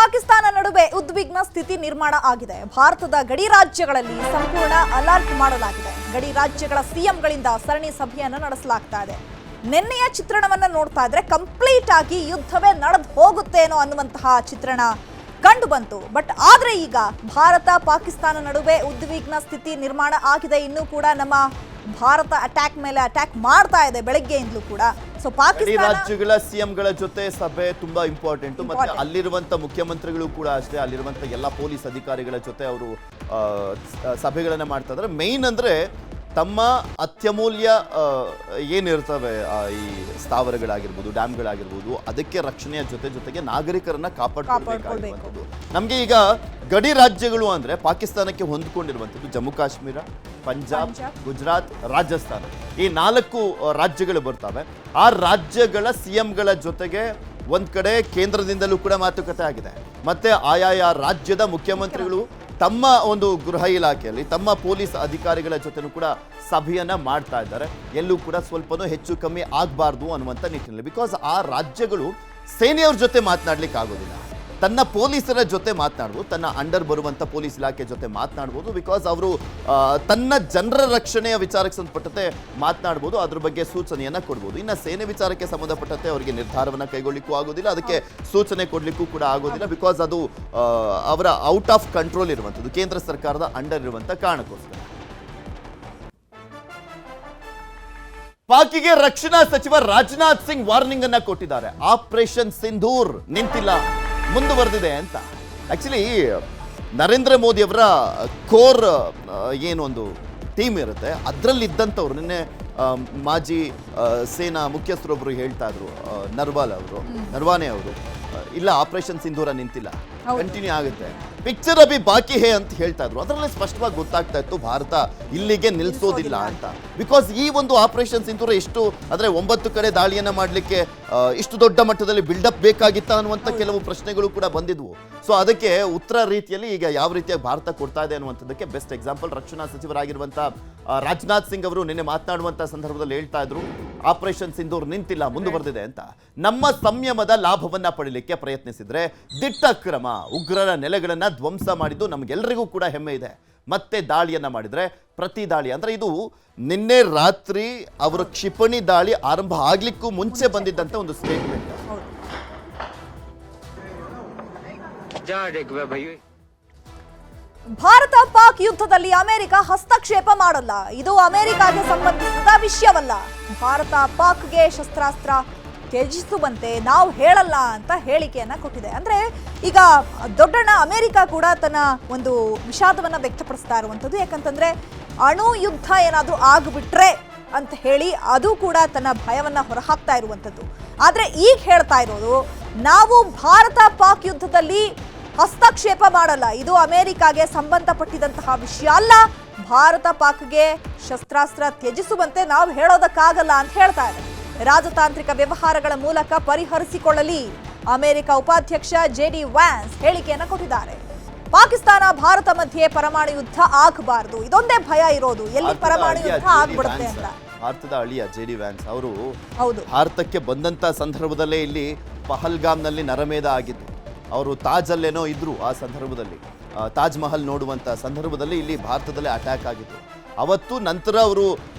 ಪಾಕಿಸ್ತಾನ ನಡುವೆ ಉದ್ವಿಗ್ನ ಸ್ಥಿತಿ ನಿರ್ಮಾಣ ಆಗಿದೆ. ಭಾರತದ ಗಡಿ ರಾಜ್ಯಗಳಲ್ಲಿ ಸಂಪೂರ್ಣ ಅಲರ್ಟ್ ಮಾಡಲಾಗಿದೆ. ಗಡಿ ರಾಜ್ಯಗಳ ಸಿಎಂಗಳಿಂದ ಸರಣಿ ಸಭೆಯನ್ನು ನಡೆಸಲಾಗ್ತಾ ಇದೆ. ನಿನ್ನೆಯ ಚಿತ್ರಣವನ್ನ ನೋಡ್ತಾ ಇದ್ರೆ ಕಂಪ್ಲೀಟ್ ಆಗಿ ಯುದ್ಧವೇ ನಡೆದು ಹೋಗುತ್ತೇನೋ ಅನ್ನುವಂತಹ ಚಿತ್ರಣ ಕಂಡು ಬಂತು. ಬಟ್ ಆದ್ರೆ ಈಗ ಭಾರತ ಪಾಕಿಸ್ತಾನ ನಡುವೆ ಉದ್ವಿಗ್ನ ಸ್ಥಿತಿ ನಿರ್ಮಾಣ ಆಗಿದೆ. ಇನ್ನೂ ಕೂಡ ನಮ್ಮ ಭಾರತ ಅಟ್ಯಾಕ್ ಮೇಲೆ ಅಟ್ಯಾಕ್ ಮಾಡ್ತಾ ಇದೆ ಬೆಳಗ್ಗೆಯಿಂದಲೂ ಕೂಡ. ಸೊ ಪಾಕಿಸ್ತಾನ ರಾಜ್ಯಗಳ ಸಿಎಂಗಳ ಜೊತೆ ಸಭೆ ತುಂಬಾ ಇಂಪಾರ್ಟೆಂಟ್. ಮತ್ತೆ ಅಲ್ಲಿರುವಂತ ಮುಖ್ಯಮಂತ್ರಿಗಳು ಕೂಡ ಅಷ್ಟೇ, ಅಲ್ಲಿರುವಂತ ಎಲ್ಲ ಪೊಲೀಸ್ ಅಧಿಕಾರಿಗಳ ಜೊತೆ ಅವರು ಸಭೆಗಳನ್ನ ಮಾಡ್ತಾ ಇದ್ದಾರೆ. ಮೇನ್ ಅಂದ್ರೆ ತಮ್ಮ ಅತ್ಯಮೂಲ್ಯ ಏನಿರ್ತವೆ ಈ ಸ್ಥಾವರಗಳಾಗಿರ್ಬೋದು, ಡ್ಯಾಮ್ಗಳಾಗಿರ್ಬೋದು, ಅದಕ್ಕೆ ರಕ್ಷಣೆಯ ಜೊತೆಗೆ ನಾಗರಿಕರನ್ನ ಕಾಪಾಡಬೇಕಾಗಿರುವಂಥದ್ದು. ನಮಗೆ ಈಗ ಗಡಿ ರಾಜ್ಯಗಳು ಅಂದ್ರೆ ಪಾಕಿಸ್ತಾನಕ್ಕೆ ಹೊಂದಿಕೊಂಡಿರುವಂಥದ್ದು ಜಮ್ಮು ಕಾಶ್ಮೀರ, ಪಂಜಾಬ್, ಗುಜರಾತ್, ರಾಜಸ್ಥಾನ, ಈ 4 ರಾಜ್ಯಗಳು ಬರ್ತವೆ. ಆ ರಾಜ್ಯಗಳ ಸಿಎಂಗಳ ಜೊತೆಗೆ ಒಂದ್ ಕಡೆ ಕೇಂದ್ರದಿಂದಲೂ ಕೂಡ ಮಾತುಕತೆ ಆಗಿದೆ. ಮತ್ತೆ ಆಯಾಯ ರಾಜ್ಯದ ಮುಖ್ಯಮಂತ್ರಿಗಳು ತಮ್ಮ ಒಂದು ಗೃಹ ಇಲಾಖೆಯಲ್ಲಿ ತಮ್ಮ ಪೊಲೀಸ್ ಅಧಿಕಾರಿಗಳ ಜೊತೆನೂ ಕೂಡ ಸಭೆಯನ್ನ ಮಾಡ್ತಾ ಇದ್ದಾರೆ. ಎಲ್ಲೂ ಕೂಡ ಸ್ವಲ್ಪನೂ ಹೆಚ್ಚು ಕಮ್ಮಿ ಆಗಬಾರ್ದು ಅನ್ನುವಂಥ ನಿಟ್ಟಿನಲ್ಲಿ. ಬಿಕಾಸ್ ಆ ರಾಜ್ಯಗಳು ಸೇನೆಯವ್ರ ಜೊತೆ ಮಾತನಾಡ್ಲಿಕ್ಕೆ ಆಗೋದಿಲ್ಲ, ತನ್ನ ಪೊಲೀಸರ ಜೊತೆ ಮಾತನಾಡ್ಬೋದು, ತನ್ನ ಅಂಡರ್ ಬರುವಂಥ ಪೊಲೀಸ್ ಇಲಾಖೆ ಜೊತೆ ಮಾತನಾಡ್ಬೋದು. ಬಿಕಾಸ್ ಅವರು ತನ್ನ ಜನರ ರಕ್ಷಣೆಯ ವಿಚಾರಕ್ಕೆ ಸಂಬಂಧಪಟ್ಟಂತೆ ಮಾತನಾಡ್ಬೋದು, ಅದ್ರ ಬಗ್ಗೆ ಸೂಚನೆಯನ್ನು ಕೊಡ್ಬೋದು. ಇನ್ನು ಸೇನೆ ವಿಚಾರಕ್ಕೆ ಸಂಬಂಧಪಟ್ಟಂತೆ ಅವರಿಗೆ ನಿರ್ಧಾರವನ್ನು ಕೈಗೊಳ್ಳಿಕ್ಕೂ ಆಗೋದಿಲ್ಲ, ಅದಕ್ಕೆ ಸೂಚನೆ ಕೊಡಲಿಕ್ಕೂ ಕೂಡ ಆಗೋದಿಲ್ಲ. ಬಿಕಾಸ್ ಅದು ಅವರ ಔಟ್ ಆಫ್ ಕಂಟ್ರೋಲ್ ಇರುವಂಥದ್ದು, ಕೇಂದ್ರ ಸರ್ಕಾರದ ಅಂಡರ್ ಇರುವಂಥ ಕಾರಣಕ್ಕೋಸ್ಕರ. ಪಾಕಿಗೆ ರಕ್ಷಣಾ ಸಚಿವ ರಾಜನಾಥ್ ಸಿಂಗ್ ವಾರ್ನಿಂಗ್ ಅನ್ನ ಕೊಟ್ಟಿದ್ದಾರೆ. ಆಪರೇಷನ್ ಸಿಂಧೂರ್ ನಿಂತಿಲ್ಲ, ಮುಂದುವರೆದಿದೆ ಅಂತ. ಆಕ್ಚುಲಿ ನರೇಂದ್ರ ಮೋದಿ ಅವರ ಕೋರ್ ಏನೊಂದು ಟೀಮ್ ಇರುತ್ತೆ, ಅದರಲ್ಲಿದ್ದಂಥವ್ರು ನಿನ್ನೆ ಮಾಜಿ ಸೇನಾ ಮುಖ್ಯಸ್ಥರೊಬ್ಬರು ಹೇಳ್ತಾ ಇದ್ರು, ನರ್ವಾನೆ ಅವರು, ಇಲ್ಲ ಆಪರೇಷನ್ ಸಿಂಧೂರ ನಿಂತಿಲ್ಲ, ಕಂಟಿನ್ಯೂ ಆಗುತ್ತೆ, ಪಿಕ್ಚರ್ ಅಭಿ ಬಾಕಿ ಹೇ ಅಂತ ಹೇಳ್ತಾ ಇದ್ರು. ಅದರಲ್ಲೇ ಸ್ಪಷ್ಟವಾಗಿ ಗೊತ್ತಾಗ್ತಾ ಇತ್ತು ಭಾರತ ಇಲ್ಲಿಗೆ ನಿಲ್ಸೋದಿಲ್ಲ ಅಂತ. ಬಿಕಾಸ್ ಈ ಒಂದು ಆಪರೇಷನ್ ಸಿಂಧೂರ ಎಷ್ಟು ಅಂದ್ರೆ 9 ಕಡೆ ದಾಳಿಯನ್ನ ಮಾಡಲಿಕ್ಕೆ ಇಷ್ಟು ದೊಡ್ಡ ಮಟ್ಟದಲ್ಲಿ ಬಿಲ್ಡಪ್ ಬೇಕಾಗಿತ್ತ ಅನ್ನುವಂಥ ಕೆಲವು ಪ್ರಶ್ನೆಗಳು ಕೂಡ ಬಂದಿದ್ವು. ಸೊ ಅದಕ್ಕೆ ಉತ್ತರ ರೀತಿಯಲ್ಲಿ ಈಗ ಯಾವ ರೀತಿಯಾಗಿ ಭಾರತ ಕೊಡ್ತಾ ಇದೆ ಅನ್ನುವಂಥದ್ದಕ್ಕೆ ಬೆಸ್ಟ್ ಎಕ್ಸಾಂಪಲ್ ರಕ್ಷಣಾ ಸಚಿವರಾಗಿರುವಂಥ ರಾಜನಾಥ್ ಸಿಂಗ್ ಅವರು ನಿನ್ನೆ ಮಾತನಾಡುವಂಥ ಸಂದರ್ಭದಲ್ಲಿ ಹೇಳ್ತಾ ಇದ್ರು, ಆಪರೇಷನ್ ಸಿಂಧೂರ್ ನಿಂತಿಲ್ಲ, ಮುಂದುವರೆದಿದೆ ಅಂತ. ನಮ್ಮ ಸಂಯಮದ ಲಾಭವನ್ನ ಪಡೀಲಿಕ್ಕೆ ಪ್ರಯತ್ನಿಸಿದ್ರೆ ದಿಟ್ಟ ಕ್ರಮ, ಉಗ್ರರ ನೆಲೆಗಳನ್ನ ಧ್ವಂಸ ಮಾಡಿದ್ದು ನಮಗೆಲ್ಲರಿಗೂ ಕೂಡ ಹೆಮ್ಮೆ ಇದೆ. ಮತ್ತೆ ದಾಳಿಯನ್ನ ಮಾಡಿದ್ರೆ ಪ್ರತಿ ದಾಳಿ ಅಂದ್ರೆ ಇದು ನಿನ್ನೆ ರಾತ್ರಿ ಅವರ ಕ್ಷಿಪಣಿ ದಾಳಿ ಆರಂಭ ಆಗ್ಲಿಕ್ಕೂ ಮುಂಚೆ ಬಂದಿದ್ದಂತ ಒಂದು ಸ್ಟೇಟ್ಮೆಂಟ್. ಭಾರತ ಪಾಕ್ ಯುದ್ಧದಲ್ಲಿ ಅಮೆರಿಕ ಹಸ್ತಕ್ಷೇಪ ಮಾಡಲ್ಲ, ಇದು ಅಮೆರಿಕಾಗೆ ಸಂಬಂಧಿಸಿದ ವಿಷಯವಲ್ಲ. ಭಾರತ ಪಾಕ್ಗೆ ಶಸ್ತ್ರಾಸ್ತ್ರ ತ್ಯಜಿಸುವಂತೆ ನಾವು ಹೇಳಲ್ಲ ಅಂತ ಹೇಳಿಕೆಯನ್ನ ಕೊಟ್ಟಿದೆ. ಅಂದ್ರೆ ಈಗ ದೊಡ್ಡಣ್ಣ ಅಮೆರಿಕ ಕೂಡ ತನ್ನ ಒಂದು ವಿಷಾದವನ್ನ ವ್ಯಕ್ತಪಡಿಸ್ತಾ ಇರುವಂಥದ್ದು. ಯಾಕಂತಂದ್ರೆ ಅಣು ಯುದ್ಧ ಏನಾದರೂ ಆಗಿಬಿಟ್ರೆ ಅಂತ ಹೇಳಿ ಅದು ಕೂಡ ತನ್ನ ಭಯವನ್ನ ಹೊರಹಾಕ್ತಾ ಇರುವಂಥದ್ದು. ಆದ್ರೆ ಈಗ ಹೇಳ್ತಾ ಇರೋದು, ನಾವು ಭಾರತ ಪಾಕ್ ಯುದ್ಧದಲ್ಲಿ ಹಸ್ತಕ್ಷೇಪ ಮಾಡಲ್ಲ, ಇದು ಅಮೆರಿಕಾಗೆ ಸಂಬಂಧಪಟ್ಟಿದಂತಹ ವಿಷಯ ಅಲ್ಲ, ಭಾರತ ಪಾಕ್ಗೆ ಶಸ್ತ್ರಾಸ್ತ್ರ ತ್ಯಜಿಸುವಂತೆ ನಾವು ಹೇಳೋದಕ್ಕಾಗಲ್ಲ ಅಂತ ಹೇಳ್ತಾ ಇದೆ. ರಾಜತಾಂತ್ರಿಕ ವ್ಯವಹಾರಗಳ ಮೂಲಕ ಪರಿಹರಿಸಿಕೊಳ್ಳಲಿ ಅಮೆರಿಕ ಉಪಾಧ್ಯಕ್ಷ JD ವ್ಯಾನ್ಸ್ ಹೇಳಿಕೆಯನ್ನು ಕೊಟ್ಟಿದ್ದಾರೆ. ಪಾಕಿಸ್ತಾನ ಭಾರತ ಮಧ್ಯೆ ಪರಮಾಣು ಯುದ್ಧ ಆಗಬಾರದು, ಇದೊಂದೇ ಭಯ ಇರೋದು, ಎಲ್ಲಿ ಪರಮಾಣು ಯುದ್ಧ ಆಗ್ಬಿಡುತ್ತೆ ಅಂತ. ಭಾರತದ ಅಳಿಯ JD ವ್ಯಾನ್ಸ್ ಅವರು ಭಾರತಕ್ಕೆ ಬಂದಂತ ಸಂದರ್ಭದಲ್ಲೇ ಇಲ್ಲಿ ಪಹಲ್ಗಾಮ್ನಲ್ಲಿ ನರಮೇಧ ಆಗಿದ್ದು, ಅವರು ತಾಜ್ ಅಲ್ಲೇನೋ ಇದ್ರು, ಆ ಸಂದರ್ಭದಲ್ಲಿ ತಾಜ್ ಮಹಲ್ ನೋಡುವಂತ ಸಂದರ್ಭದಲ್ಲಿ ಇಲ್ಲಿ ಭಾರತದಲ್ಲೇ ಅಟ್ಯಾಕ್ ಆಗಿತ್ತು. ಅವತ್ತು ನಂತರ ಅವರು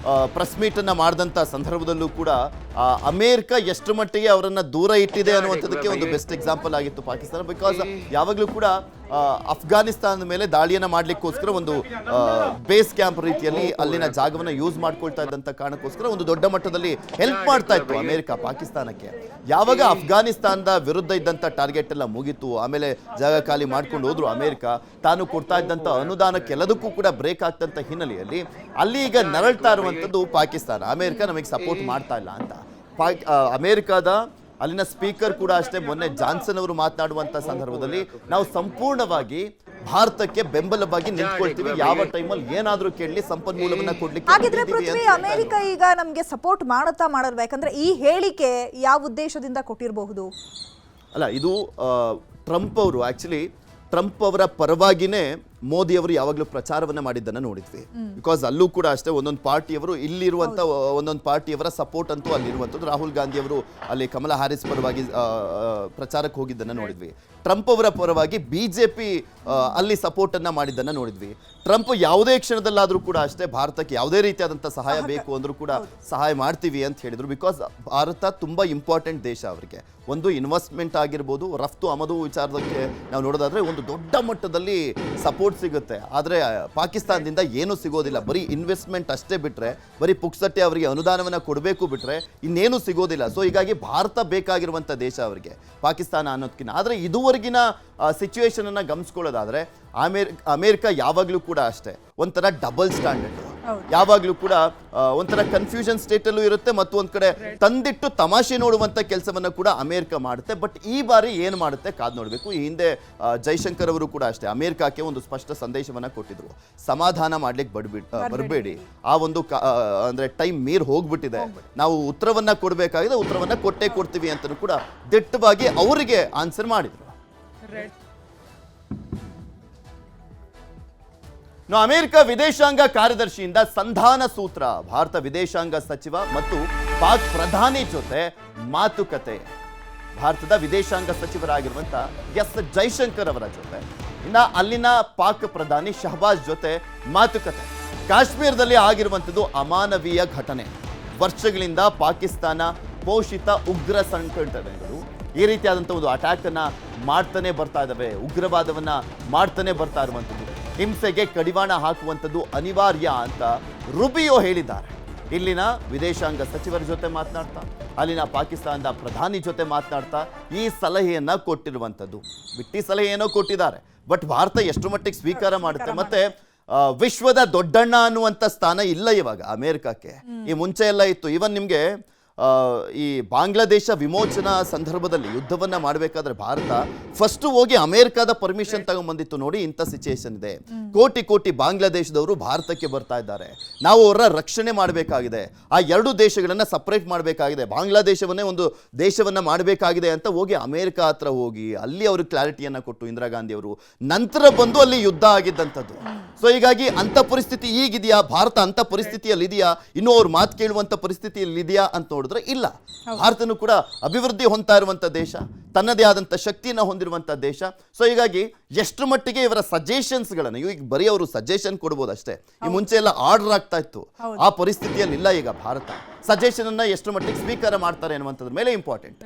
ಪ್ರೆಸ್ ಮೀಟನ್ನು ಮಾಡಿದಂಥ ಸಂದರ್ಭದಲ್ಲೂ ಕೂಡ ಅಮೇರಿಕ ಎಷ್ಟು ಮಟ್ಟಿಗೆ ಅವರನ್ನು ದೂರ ಇಟ್ಟಿದೆ ಅನ್ನುವಂಥದ್ದಕ್ಕೆ ಒಂದು ಬೆಸ್ಟ್ ಎಕ್ಸಾಂಪಲ್ ಆಗಿತ್ತು ಪಾಕಿಸ್ತಾನ. ಬಿಕಾಸ್ ಯಾವಾಗಲೂ ಕೂಡ ಅಫ್ಘಾನಿಸ್ತಾನದ ಮೇಲೆ ದಾಳಿಯನ್ನು ಮಾಡಲಿಕ್ಕೋಸ್ಕರ ಒಂದು ಬೇಸ್ ಕ್ಯಾಂಪ್ ರೀತಿಯಲ್ಲಿ ಅಲ್ಲಿನ ಜಾಗವನ್ನು ಯೂಸ್ ಮಾಡ್ಕೊಳ್ತಾ ಇದ್ದಂಥ ಕಾರಣಕ್ಕೋಸ್ಕರ ಒಂದು ದೊಡ್ಡ ಮಟ್ಟದಲ್ಲಿ ಹೆಲ್ಪ್ ಮಾಡ್ತಾ ಇತ್ತು ಅಮೆರಿಕ ಪಾಕಿಸ್ತಾನಕ್ಕೆ. ಯಾವಾಗ ಅಫ್ಘಾನಿಸ್ತಾನದ ವಿರುದ್ಧ ಇದ್ದಂಥ ಟಾರ್ಗೆಟ್ ಎಲ್ಲ ಮುಗಿತು, ಆಮೇಲೆ ಜಾಗ ಖಾಲಿ ಮಾಡ್ಕೊಂಡು ಹೋದ್ರು ಅಮೆರಿಕ, ತಾನು ಕೊಡ್ತಾ ಇದ್ದಂಥ ಅನುದಾನಕ್ಕೆಲ್ಲದಕ್ಕೂ ಕೂಡ ಬ್ರೇಕ್ ಆಗ್ತಂಥ ಹಿನ್ನೆಲೆಯಲ್ಲಿ ಅಲ್ಲಿ ಈಗ ನರಳ್ತಾ ಇರುವಂಥದ್ದು ಪಾಕಿಸ್ತಾನ. ಅಮೆರಿಕ ನಮಗೆ ಸಪೋರ್ಟ್ ಮಾಡ್ತಾ ಇಲ್ಲ ಅಂತ. ಅಮೆರಿಕದ ಅಲ್ಲಿನ ಸ್ಪೀಕರ್ ಕೂಡ ಅಷ್ಟೇ ಮೊನ್ನೆ ಜಾನ್ಸನ್ ಅವರು ಮಾತನಾಡುವಂತ ಸಂದರ್ಭದಲ್ಲಿ ನಾವು ಸಂಪೂರ್ಣವಾಗಿ ಭಾರತಕ್ಕೆ ಬೆಂಬಲವಾಗಿ ನಿಂತ್ಕೊಳ್ತೀವಿ, ಯಾವ ಟೈಮಲ್ಲಿ ಏನಾದ್ರೂ ಕೇಳಲಿ ಸಂಪನ್ಮೂಲವನ್ನ ಕೊಡ್ಲಿಕ್ಕೆ. ಹಾಗಿದ್ರೆ ಪೃಥ್ವಿ, ಅಮೆರಿಕ ಈಗ ನಮ್ಗೆ ಸಪೋರ್ಟ್ ಮಾಡುತ್ತಾ ಮಾಡಲ್ವಾ? ಯಾಕಂದ್ರೆ ಈ ಹೇಳಿಕೆ ಯಾವ ಉದ್ದೇಶದಿಂದ ಕೊಟ್ಟಿರಬಹುದು? ಅಲ್ಲ, ಇದು ಟ್ರಂಪ್ ಅವರು ಆಕ್ಚುಲಿ ಟ್ರಂಪ್ ಅವರ ಪರವಾಗಿನೇ ಮೋದಿ ಅವರು ಯಾವಾಗಲೂ ಪ್ರಚಾರವನ್ನ ಮಾಡಿದ್ದನ್ನ ನೋಡಿದ್ವಿ. ಬಿಕಾಸ್ ಅಲ್ಲೂ ಕೂಡ ಅಷ್ಟೇ ಒಂದೊಂದು ಪಾರ್ಟಿಯವರು ಇಲ್ಲಿರುವಂತ ಒಂದೊಂದು ಪಾರ್ಟಿಯವರ ಸಪೋರ್ಟ್ ಅಂತೂ ಅಲ್ಲಿರುವಂಥದ್ದು. ರಾಹುಲ್ ಗಾಂಧಿ ಅವರು ಅಲ್ಲಿ ಕಮಲಾ ಹ್ಯಾರಿಸ್ ಪರವಾಗಿ ಪ್ರಚಾರಕ್ಕೆ ಹೋಗಿದ್ದನ್ನ ನೋಡಿದ್ವಿ. ಟ್ರಂಪ್ ಅವರ ಪರವಾಗಿ ಬಿಜೆಪಿ ಅಲ್ಲಿ ಸಪೋರ್ಟ್ ಅನ್ನ ಮಾಡಿದ್ದನ್ನ ನೋಡಿದ್ವಿ. ಟ್ರಂಪ್ ಯಾವುದೇ ಕ್ಷಣದಲ್ಲಾದ್ರೂ ಕೂಡ ಅಷ್ಟೇ ಭಾರತಕ್ಕೆ ಯಾವುದೇ ರೀತಿಯಾದಂಥ ಸಹಾಯ ಬೇಕು ಅಂದ್ರೂ ಕೂಡ ಸಹಾಯ ಮಾಡ್ತೀವಿ ಅಂತ ಹೇಳಿದ್ರು. ಬಿಕಾಸ್ ಭಾರತ ತುಂಬಾ ಇಂಪಾರ್ಟೆಂಟ್ ದೇಶ ಅವರಿಗೆ. ಒಂದು ಇನ್ವೆಸ್ಟ್ಮೆಂಟ್ ಆಗಿರ್ಬೋದು, ರಫ್ತು ಆಮದು ವಿಚಾರದಕ್ಕೆ ನಾವು ನೋಡೋದಾದ್ರೆ ಒಂದು ದೊಡ್ಡ ಮಟ್ಟದಲ್ಲಿ ಸಪೋರ್ಟ್ ಸಿಗುತ್ತೆ. ಆದರೆ ಪಾಕಿಸ್ತಾನದಿಂದ ಏನೂ ಸಿಗೋದಿಲ್ಲ. ಬರೀ ಇನ್ವೆಸ್ಟ್ಮೆಂಟ್ ಅಷ್ಟೇ ಬಿಟ್ರೆ, ಬರೀ ಪುಕ್ಸಟ್ಟೆ ಅವರಿಗೆ ಅನುದಾನವನ್ನು ಕೊಡಬೇಕು ಬಿಟ್ರೆ ಇನ್ನೇನು ಸಿಗೋದಿಲ್ಲ. ಸೊ ಹೀಗಾಗಿ ಭಾರತ ಬೇಕಾಗಿರುವಂಥ ದೇಶ ಅವರಿಗೆ ಪಾಕಿಸ್ತಾನ ಅನ್ನೋದಕ್ಕಿಂತ. ಆದರೆ ಇದುವರೆಗಿನ ಸಿಚುವೇಶನ್ ಅನ್ನ ಗಮನಿಸ್ಕೊಳ್ಳೋದಾದ್ರೆ ಅಮೇರಿಕ ಯಾವಾಗಲೂ ಕೂಡ ಅಷ್ಟೇ ಒಂಥರ ಡಬಲ್ ಸ್ಟ್ಯಾಂಡರ್ಡ್, ಯಾವಾಗಲೂ ಕೂಡ ಒಂಥರ ಕನ್ಫ್ಯೂಷನ್ ಸ್ಟೇಟಲ್ಲೂ ಇರುತ್ತೆ ಮತ್ತು ಒಂದ್ ಕಡೆ ತಂದಿಟ್ಟು ತಮಾಷೆ ನೋಡುವಂತ ಕೆಲಸವನ್ನ ಕೂಡ ಅಮೇರಿಕ ಮಾಡುತ್ತೆ. ಬಟ್ ಈ ಬಾರಿ ಏನು ಮಾಡುತ್ತೆ ಕಾದ್ ನೋಡಬೇಕು. ಈ ಹಿಂದೆ ಜೈಶಂಕರ್ ಅವರು ಕೂಡ ಅಷ್ಟೇ ಅಮೇರಿಕಕ್ಕೆ ಒಂದು ಸ್ಪಷ್ಟ ಸಂದೇಶವನ್ನ ಕೊಟ್ಟಿದ್ರು, ಸಮಾಧಾನ ಮಾಡ್ಲಿಕ್ಕೆ ಬರಬೇಡಿ, ಆ ಒಂದು ಅಂದ್ರೆ ಟೈಮ್ ಮೀರ್ ಹೋಗ್ಬಿಟ್ಟಿದೆ, ನಾವು ಉತ್ತರವನ್ನ ಕೊಡಬೇಕಾಗಿದೆ, ಉತ್ತರವನ್ನ ಕೊಟ್ಟೇ ಕೊಡ್ತೀವಿ ಅಂತಲೂ ಕೂಡ ದಿಟ್ಟವಾಗಿ ಅವರಿಗೆ ಆನ್ಸರ್ ಮಾಡಿದ್ರು. ಅಮೆರಿಕ ವಿದೇಶಾಂಗ ಕಾರ್ಯದರ್ಶಿಯಿಂದ ಸಂಧಾನ ಸೂತ್ರ. ಭಾರತ ವಿದೇಶಾಂಗ ಸಚಿವ ಮತ್ತು ಪಾಕ್ ಪ್ರಧಾನಿ ಜೊತೆ ಮಾತುಕತೆ. ಭಾರತದ ವಿದೇಶಾಂಗ ಸಚಿವರಾಗಿರುವಂತ ಎಸ್ ಜೈಶಂಕರ್ ಅವರ ಜೊತೆ, ಇನ್ನ ಅಲ್ಲಿನ ಪಾಕ್ ಪ್ರಧಾನಿ ಶಹಬಾಜ್ ಜೊತೆ ಮಾತುಕತೆ. ಕಾಶ್ಮೀರದಲ್ಲಿ ಆಗಿರುವಂಥದ್ದು ಅಮಾನವೀಯ ಘಟನೆ. ವರ್ಷಗಳಿಂದ ಪಾಕಿಸ್ತಾನ ಪೋಷಿತ ಉಗ್ರ ಸಂಘಟನೆಗಳು ಈ ರೀತಿಯಾದಂಥ ಒಂದು ಅಟ್ಯಾಕ್ ಅನ್ನ ಮಾಡ್ತಾನೆ ಬರ್ತಾ ಇದ್ದಾವೆ, ಉಗ್ರವಾದವನ್ನ ಮಾಡ್ತಾನೆ ಬರ್ತಾ ಇರುವಂಥದ್ದು, ಹಿಂಸೆಗೆ ಕಡಿವಾಣ ಹಾಕುವಂಥದ್ದು ಅನಿವಾರ್ಯ ಅಂತ ರುಬಿಯೋ ಹೇಳಿದ್ದಾರೆ. ಇಲ್ಲಿನ ವಿದೇಶಾಂಗ ಸಚಿವರ ಜೊತೆ ಮಾತನಾಡ್ತಾ, ಅಲ್ಲಿನ ಪಾಕಿಸ್ತಾನದ ಪ್ರಧಾನಿ ಜೊತೆ ಮಾತನಾಡ್ತಾ ಈ ಸಲಹೆಯನ್ನ ಕೊಟ್ಟಿರುವಂಥದ್ದು. ಬಿಟ್ಟಿ ಸಲಹೆ ಏನೋ ಕೊಟ್ಟಿದ್ದಾರೆ, ಬಟ್ ಭಾರತ ಎಷ್ಟು ಮಟ್ಟಿಗೆ ಸ್ವೀಕಾರ ಮಾಡುತ್ತೆ. ಮತ್ತೆ ವಿಶ್ವದ ದೊಡ್ಡಣ್ಣ ಅನ್ನುವಂಥ ಸ್ಥಾನ ಇಲ್ಲ ಇವಾಗ ಅಮೇರಿಕಕ್ಕೆ. ಈ ಮುಂಚೆ ಎಲ್ಲ ಇತ್ತು. ಈವನ್ ನಿಮಗೆ ಈ ಬಾಂಗ್ಲಾದೇಶ ವಿಮೋಚನಾ ಸಂದರ್ಭದಲ್ಲಿ ಯುದ್ಧವನ್ನ ಮಾಡಬೇಕಾದ್ರೆ ಭಾರತ ಫಸ್ಟ್ ಹೋಗಿ ಅಮೆರಿಕದ ಪರ್ಮಿಷನ್ ತಗೊಂಡ್ಬಂದಿತ್ತು. ನೋಡಿ, ಇಂಥ ಸಿಚುಯೇಷನ್ ಇದೆ. ಕೋಟಿ ಕೋಟಿ ಬಾಂಗ್ಲಾದೇಶದವರು ಭಾರತಕ್ಕೆ ಬರ್ತಾ ಇದ್ದಾರೆ. ನಾವು ಅವರ ರಕ್ಷಣೆ ಮಾಡಬೇಕಾಗಿದೆ. ಆ ಎರಡು ದೇಶಗಳನ್ನ ಸಪರೇಟ್ ಮಾಡಬೇಕಾಗಿದೆ, ಬಾಂಗ್ಲಾದೇಶವನ್ನೇ ಒಂದು ದೇಶವನ್ನ ಮಾಡಬೇಕಾಗಿದೆ ಅಂತ ಹೋಗಿ ಅಮೆರಿಕ ಹತ್ರ ಹೋಗಿ ಅಲ್ಲಿ ಅವರು ಕ್ಲಾರಿಟಿಯನ್ನ ಕೊಟ್ಟು ಇಂದಿರಾ ಗಾಂಧಿ ಅವರು ನಂತರ ಬಂದು ಅಲ್ಲಿ ಯುದ್ಧ ಆಗಿದ್ದಂಥದ್ದು. ಸೊ ಹೀಗಾಗಿ ಅಂತ ಪರಿಸ್ಥಿತಿ ಈಗಿದೆಯಾ? ಭಾರತ ಅಂತ ಪರಿಸ್ಥಿತಿಯಲ್ಲಿ ಇದೆಯಾ? ಇನ್ನೂ ಅವ್ರು ಮಾತು ಕೇಳುವಂತ ಪರಿಸ್ಥಿತಿಯಲ್ಲಿ ಇದೆಯಾ ಅಂತ ನೋಡಿದ್ರೆ ಇಲ್ಲ. ಭಾರತನೂ ಕೂಡ ಅಭಿವೃದ್ಧಿ ಹೊಂದ್ತಾ ಇರುವಂತ ದೇಶ, ತನ್ನದೇ ಆದಂತ ಶಕ್ತಿಯನ್ನು ಹೊಂದಿರುವಂತ ದೇಶ. ಸೊ ಹೀಗಾಗಿ ಎಷ್ಟು ಮಟ್ಟಿಗೆ ಇವರ ಸಜೆಷನ್ಸ್ಗಳನ್ನು, ಈಗ ಬರೀ ಅವರು ಸಜೆಷನ್ ಕೊಡ್ಬೋದು ಅಷ್ಟೇ. ಈ ಮುಂಚೆ ಎಲ್ಲ ಆರ್ಡರ್ ಆಗ್ತಾ ಇತ್ತು, ಆ ಪರಿಸ್ಥಿತಿಯಲ್ಲಿ ಇಲ್ಲ ಈಗ ಭಾರತ. ಸಜೆಷನ್ ಅನ್ನ ಎಷ್ಟು ಮಟ್ಟಿಗೆ ಸ್ವೀಕಾರ ಮಾಡ್ತಾರೆ ಅನ್ನುವಂಥದ್ರ ಮೇಲೆ ಇಂಪಾರ್ಟೆಂಟ್.